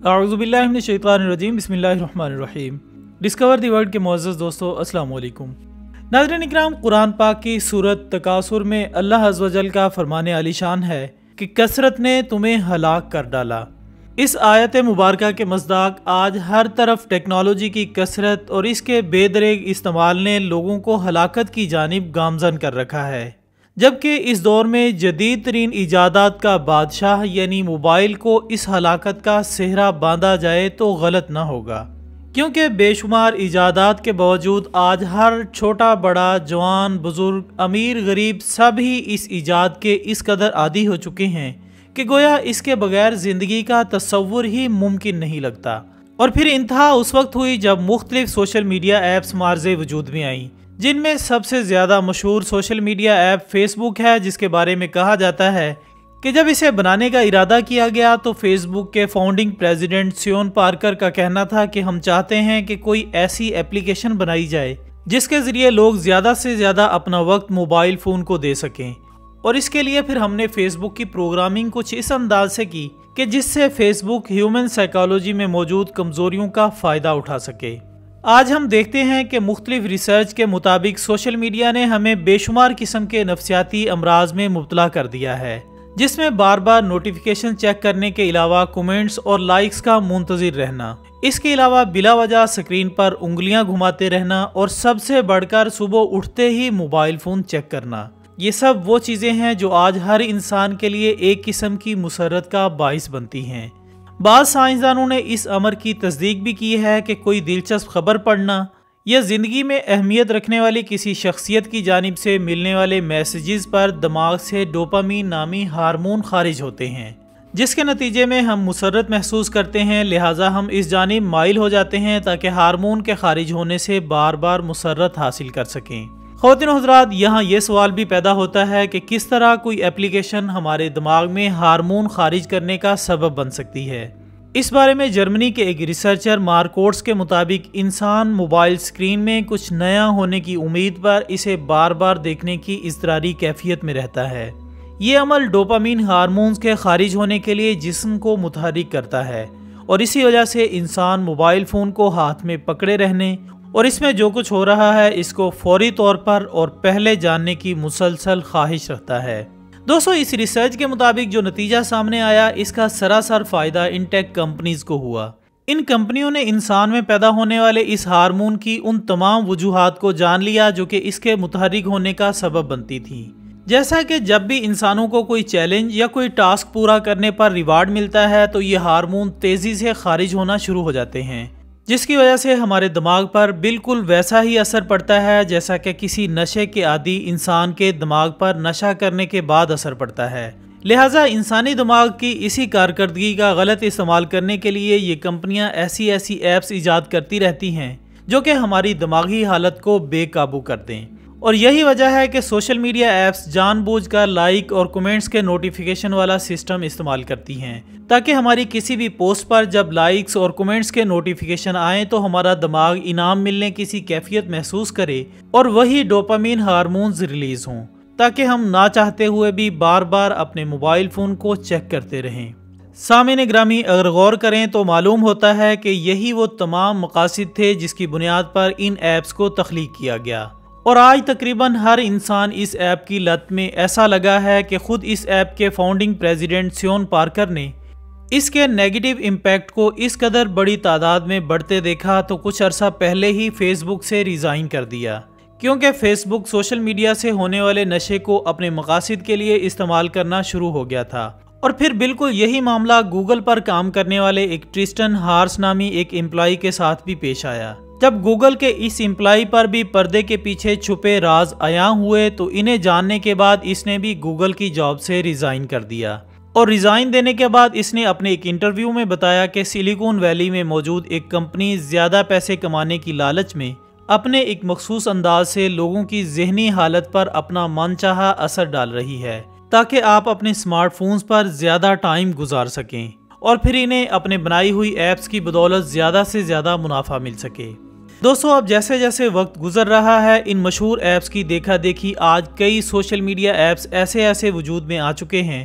اعوذ باللہ من الشیطان الرجیم بسم اللہ الرحمن الرحیم۔ ڈسکور دی ورلڈ کے معزز دوستو السلام علیکم۔ ناظرین اکرام، قرآن پاک کی سورت تکاثر میں اللہ عز و جل کا فرمان عالی شان ہے کہ کثرت نے تمہیں ہلاک کر ڈالا۔ اس آیت مبارکہ کے مصداق آج ہر طرف ٹیکنالوجی کی کثرت اور اس کے بے دریغ استعمال نے لوگوں کو ہلاکت کی جانب گامزن کر رکھا ہے، جبکہ اس دور میں جدید ترین ایجادات کا بادشاہ یعنی موبائل کو اس ہلاکت کا سہرا باندھا جائے تو غلط نہ ہوگا، کیونکہ بے شمار ایجادات کے باوجود آج ہر چھوٹا بڑا، جوان بزرگ، امیر غریب سب ہی اس ایجاد کے اس قدر عادی ہو چکے ہیں کہ گویا اس کے بغیر زندگی کا تصور ہی ممکن نہیں لگتا۔ اور پھر انتہا اس وقت ہوئی جب مختلف سوشل میڈیا ایپس معرض وجود میں آئیں، جن میں سب سے زیادہ مشہور سوشل میڈیا ایپ فیس بک ہے، جس کے بارے میں کہا جاتا ہے کہ جب اسے بنانے کا ارادہ کیا گیا تو فیس بک کے فاؤنڈنگ پریزیڈنٹ سیون پارکر کا کہنا تھا کہ ہم چاہتے ہیں کہ کوئی ایسی ایپلیکیشن بنائی جائے جس کے ذریعے لوگ زیادہ سے زیادہ اپنا وقت موبائل فون کو دے سکیں، اور اس کے لیے پھر ہم نے فیس بک کی پروگرامنگ کچھ اس انداز سے کی کہ جس سے فیس بک ہیومن سائیکالوجی میں موجود کمزوریوں کا فائدہ اٹھا سکے۔ آج ہم دیکھتے ہیں کہ مختلف ریسرچ کے مطابق سوشل میڈیا نے ہمیں بے شمار قسم کے نفسیاتی امراض میں مبتلا کر دیا ہے، جس میں بار بار نوٹیفیکیشن چیک کرنے کے علاوہ کومنٹس اور لائکس کا منتظر رہنا، اس کے علاوہ بلا وجہ سکرین پر انگلیاں گھماتے رہنا، اور سب سے بڑھ کر صبح اٹھتے ہی موبائل فون چیک کرنا، یہ سب وہ چیزیں ہیں جو آج ہر انسان کے لیے ایک قسم کی مسرت کا باعث بنتی ہیں۔ بعض سائنسدانوں نے اس امر کی تصدیق بھی کی ہے کہ کوئی دلچسپ خبر پڑھنا یا زندگی میں اہمیت رکھنے والی کسی شخصیت کی جانب سے ملنے والے میسیجز پر دماغ سے ڈوپامین نامی ہارمون خارج ہوتے ہیں، جس کے نتیجے میں ہم مسرت محسوس کرتے ہیں، لہٰذا ہم اس جانب مائل ہو جاتے ہیں تاکہ ہارمون کے خارج ہونے سے بار بار مسرت حاصل کر سکیں۔ خواتین و حضرات، یہاں یہ سوال بھی پیدا ہوتا ہے کہ کس طرح کوئی ایپلیکیشن ہمارے دماغ میں ہارمون خارج کرنے کا سبب بن سکتی ہے۔ اس بارے میں جرمنی کے ایک ریسرچر مارکوٹس کے مطابق انسان موبائل سکرین میں کچھ نیا ہونے کی امید پر اسے بار بار دیکھنے کی اضطراری کیفیت میں رہتا ہے۔ یہ عمل ڈوپامین ہارمونز کے خارج ہونے کے لیے جسم کو متحرک کرتا ہے، اور اسی وجہ سے انسان موبائل فون کو ہاتھ میں پکڑے رہنے اور اس میں جو کچھ ہو رہا ہے اس کو فوری طور پر اور پہلے جاننے کی مسلسل خواہش رکھتا ہے۔ دوستو، اس ریسرچ کے مطابق جو نتیجہ سامنے آیا، اس کا سراسر فائدہ ان ٹیک کمپنیز کو ہوا۔ ان کمپنیوں نے انسان میں پیدا ہونے والے اس ہارمون کی ان تمام وجوہات کو جان لیا جو کہ اس کے متحرک ہونے کا سبب بنتی تھیں، جیسا کہ جب بھی انسانوں کو کوئی چیلنج یا کوئی ٹاسک پورا کرنے پر ریوارڈ ملتا ہے تو یہ ہارمون تیزی سے خارج ہونا شروع ہو جاتے ہیں، جس کی وجہ سے ہمارے دماغ پر بالکل ویسا ہی اثر پڑتا ہے جیسا کہ کسی نشے کے عادی انسان کے دماغ پر نشہ کرنے کے بعد اثر پڑتا ہے۔ لہٰذا انسانی دماغ کی اسی کارکردگی کا غلط استعمال کرنے کے لیے یہ کمپنیاں ایسی ایپس ایجاد کرتی رہتی ہیں جو کہ ہماری دماغی حالت کو بے قابو کر دیں، اور یہی وجہ ہے کہ سوشل میڈیا ایپس جان بوجھ کر لائک اور کومنٹس کے نوٹیفیکیشن والا سسٹم استعمال کرتی ہیں تاکہ ہماری کسی بھی پوسٹ پر جب لائکس اور کومنٹس کے نوٹیفیکیشن آئیں تو ہمارا دماغ انعام ملنے کی سی کیفیت محسوس کرے اور وہی ڈوپامین ہارمونز ریلیز ہوں، تاکہ ہم نہ چاہتے ہوئے بھی بار بار اپنے موبائل فون کو چیک کرتے رہیں۔ سامعین گرامی، اگر غور کریں تو معلوم ہوتا ہے کہ یہی وہ تمام مقاصد تھے جس کی بنیاد پر ان ایپس کو تخلیق کیا گیا، اور آج تقریباً ہر انسان اس ایپ کی لت میں ایسا لگا ہے کہ خود اس ایپ کے فاؤنڈنگ پریزیڈنٹ سیون پارکر نے اس کے نیگیٹو امپیکٹ کو اس قدر بڑی تعداد میں بڑھتے دیکھا تو کچھ عرصہ پہلے ہی فیس بک سے ریزائن کر دیا، کیونکہ فیس بک سوشل میڈیا سے ہونے والے نشے کو اپنے مقاصد کے لیے استعمال کرنا شروع ہو گیا تھا۔ اور پھر بالکل یہی معاملہ گوگل پر کام کرنے والے ایک ٹرسٹن ہارس نامی ایک امپلائی کے ساتھ بھی پیش آیا۔ جب گوگل کے اس امپلائی پر بھی پردے کے پیچھے چھپے راز عیاں ہوئے تو انہیں جاننے کے بعد اس نے بھی گوگل کی جاب سے ریزائن کر دیا، اور ریزائن دینے کے بعد اس نے اپنے ایک انٹرویو میں بتایا کہ سلیکون ویلی میں موجود ایک کمپنی زیادہ پیسے کمانے کی لالچ میں اپنے ایک مخصوص انداز سے لوگوں کی ذہنی حالت پر اپنا من چاہا اثر ڈال رہی ہے تاکہ آپ اپنے سمارٹ فونز پر زیادہ ٹائم گزار سکیں اور پھر انہیں اپنے بنائی ہوئی ایپس کی بدولت زیادہ سے زیادہ منافع مل سکے۔ دوستو، اب جیسے جیسے وقت گزر رہا ہے ان مشہور ایپس کی دیکھا دیکھی آج کئی سوشل میڈیا ایپس ایسے وجود میں آ چکے ہیں